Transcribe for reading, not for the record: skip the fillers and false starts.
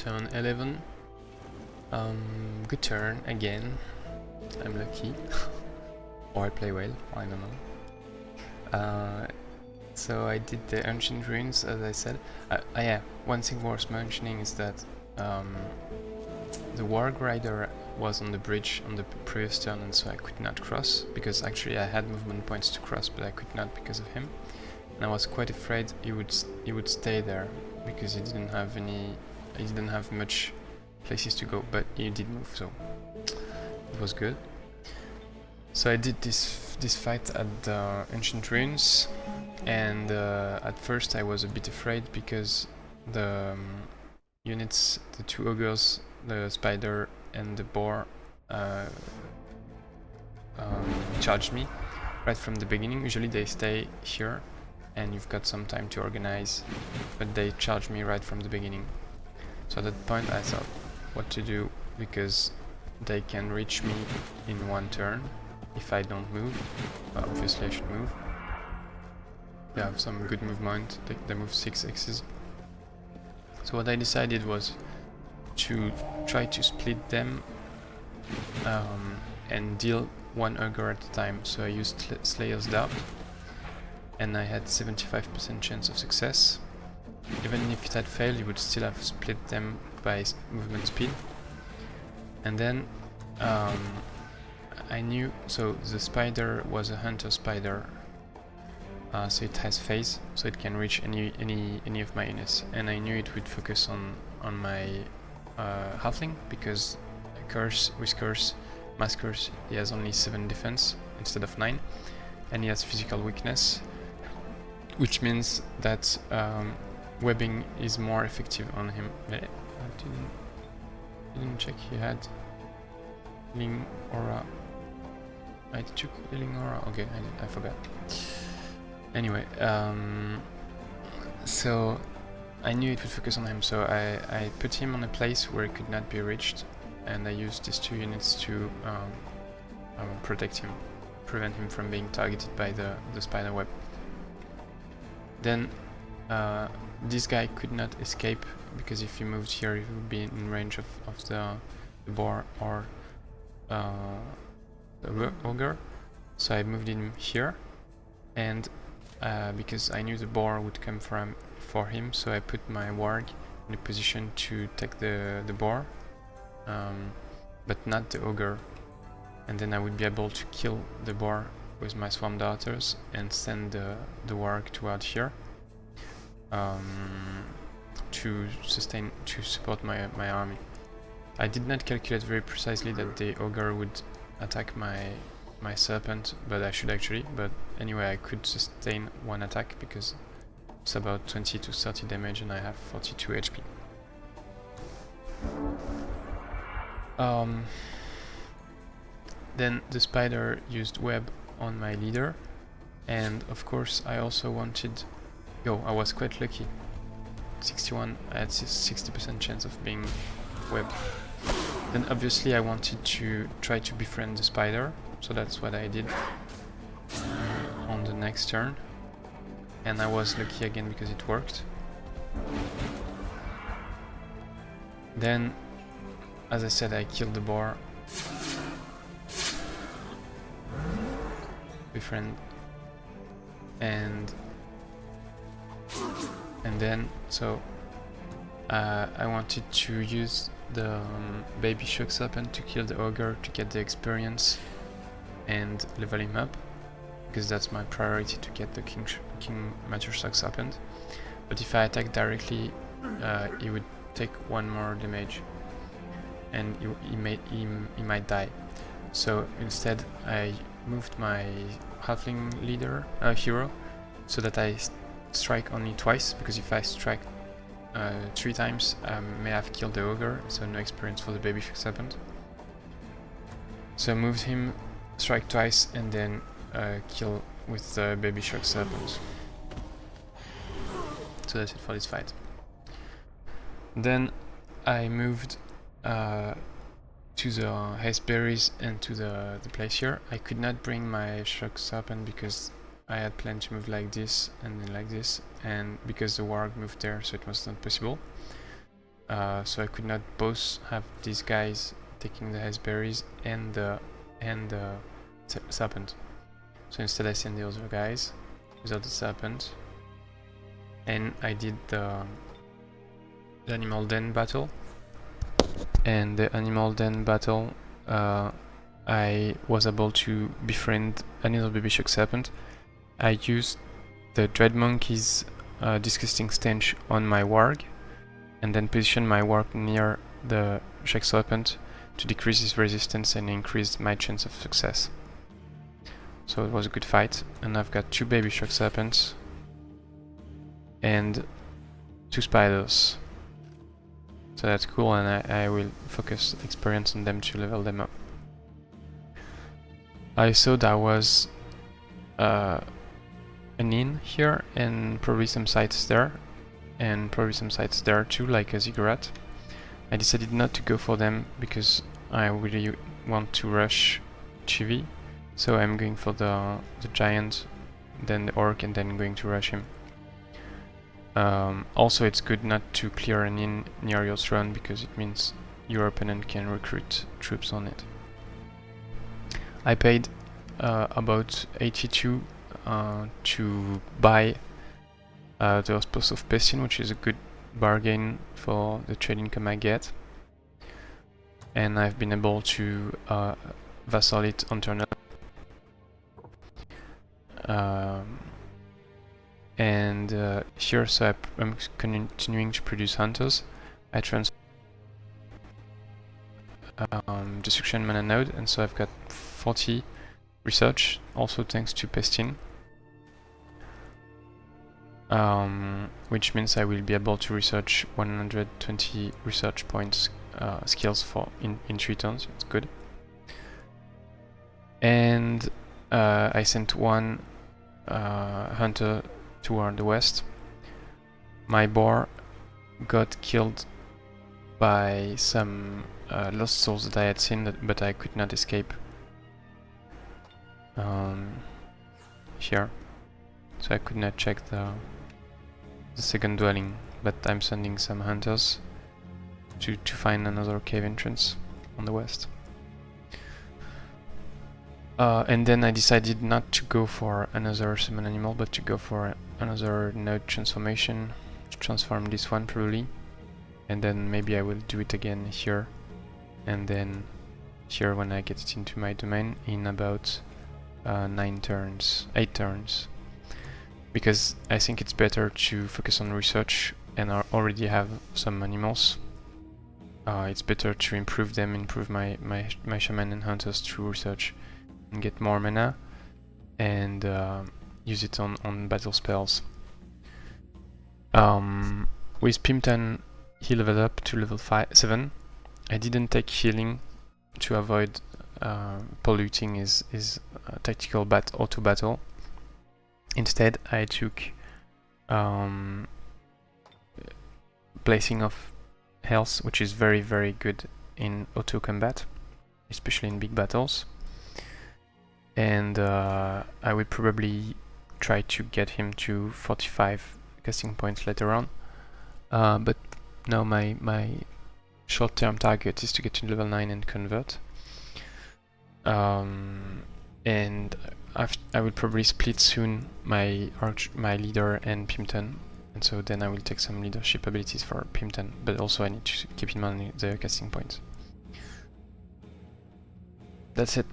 turn 11. Good turn again. I'm lucky. Or I play well, I don't know. So I did the Ancient Ruins, as I said. Yeah, one thing worth mentioning is that the Warg Rider was on the bridge on the previous turn, and so I could not cross, because actually I had movement points to cross, but I could not because of him. And I was quite afraid he would stay there, because he didn't have much places to go, but he did move, so it was good. So I did this fight at the Ancient Ruins, and at first I was a bit afraid because the units, the two ogres, the spider and the boar, charged me right from the beginning. Usually they stay here and you've got some time to organize, but they charged me right from the beginning. So at that point I thought what to do, because they can reach me in one turn if I don't move. Well, obviously I should move. They have some good movement, they move 6 X's. So what I decided was to try to split them and deal one ogre at a time. So I used Slayer's Dart, and I had 75% chance of success. Even if it had failed, you would still have split them by movement speed. And then I knew, so the spider was a hunter spider, so it has phase, so it can reach any of my units, and I knew it would focus on my halfling, because mass curse, he has only 7 defense instead of 9, and he has physical weakness, which means that webbing is more effective on him. I didn't check he had healing aura. I took healing aura. Okay, I forgot. Anyway, so I knew it would focus on him, so I put him on a place where it could not be reached, and I used these 2 units to protect him, prevent him from being targeted by the spider web. Then this guy could not escape, because if he moved here he would be in range of the boar or the ogre. So I moved him here, and because I knew the boar would come for him, so I put my warg in a position to take the boar, but not the ogre, and then I would be able to kill the boar with my swarm darters and send the warg toward here to support my army. I did not calculate very precisely that the ogre would attack my serpent, but I should actually. But anyway, I could sustain 1 attack because it's about 20 to 30 damage and I have 42 HP. Then the spider used web on my leader, and of course I also wanted... I was quite lucky. 61, I had 60% chance of being web. Then obviously I wanted to try to befriend the spider, so that's what I did on the next turn, and I was lucky again because it worked. Then, as I said, I killed the boar, befriend, and then so I wanted to use the Baby Shock Serpent to kill the ogre to get the experience and level him up, because that's my priority, to get the King Mature Shock Serpent. But if I attack directly, he would take 1 more damage and he might die. So instead I moved my halfling leader hero so that I strike only twice, because if I strike 3 times I may have killed the ogre, so no experience for the Baby Shock Serpent. So I moved him, strike twice, and then kill with the Baby Shock Serpent. So that's it for this fight. Then I moved to the haste berries and to the place here. I could not bring my Shock Serpent because I had planned to move like this and then like this, and because the warg moved there, so it was not possible. so I could not both have these guys taking the raspberries and the serpent. So instead I sent the other guys without the serpent, and I did the animal den battle. And the animal den battle, I was able to befriend another Baby Shock Serpent. I used the Dread Monkey's disgusting stench on my warg, and then positioned my warg near the Shock Serpent to decrease his resistance and increase my chance of success. So it was a good fight, and I've got 2 Baby Shock Serpents and 2 spiders. So that's cool, and I will focus experience on them to level them up. I saw there was an inn here, and probably some sites there, and probably some sites there too, like a ziggurat. I decided not to go for them because I really want to rush Chivi, so I'm going for the giant, then the orc, and then going to rush him. Also, it's good not to clear an inn near your throne because it means your opponent can recruit troops on it. I paid about 82 to buy the Outpost of Pestin, which is a good bargain for the trade income I get, and I've been able to vassal it on turn up. And here, so I'm continuing to produce hunters. I transfer destruction mana node, and so I've got 40 research, also thanks to Pestin, which means I will be able to research 120 research points skills for in 3 turns. It's good. And I sent 1 hunter toward the west. My boar got killed by some lost souls that I had seen, but I could not escape here, so I could not check the second dwelling, but I'm sending some hunters to find another cave entrance on the west. And then I decided not to go for another summon animal, but to go for another node transformation, to transform this one probably, and then maybe I will do it again here, and then here when I get it into my domain in about 8 turns, because I think it's better to focus on research, and I already have some animals. It's better to improve them, improve my shaman and hunters through research, and get more mana, and use it on battle spells. With Pimpton, he leveled up to level 7. I didn't take healing to avoid polluting his tactical auto battle. Instead, I took placing of health, which is very good in auto combat, especially in big battles. And I will probably try to get him to 45 casting points later on. But now my short-term target is to get to level 9 and convert. And I will probably split soon my leader and Pimpton, and so then I will take some leadership abilities for Pimpton, but also I need to keep in mind the casting points. That's it.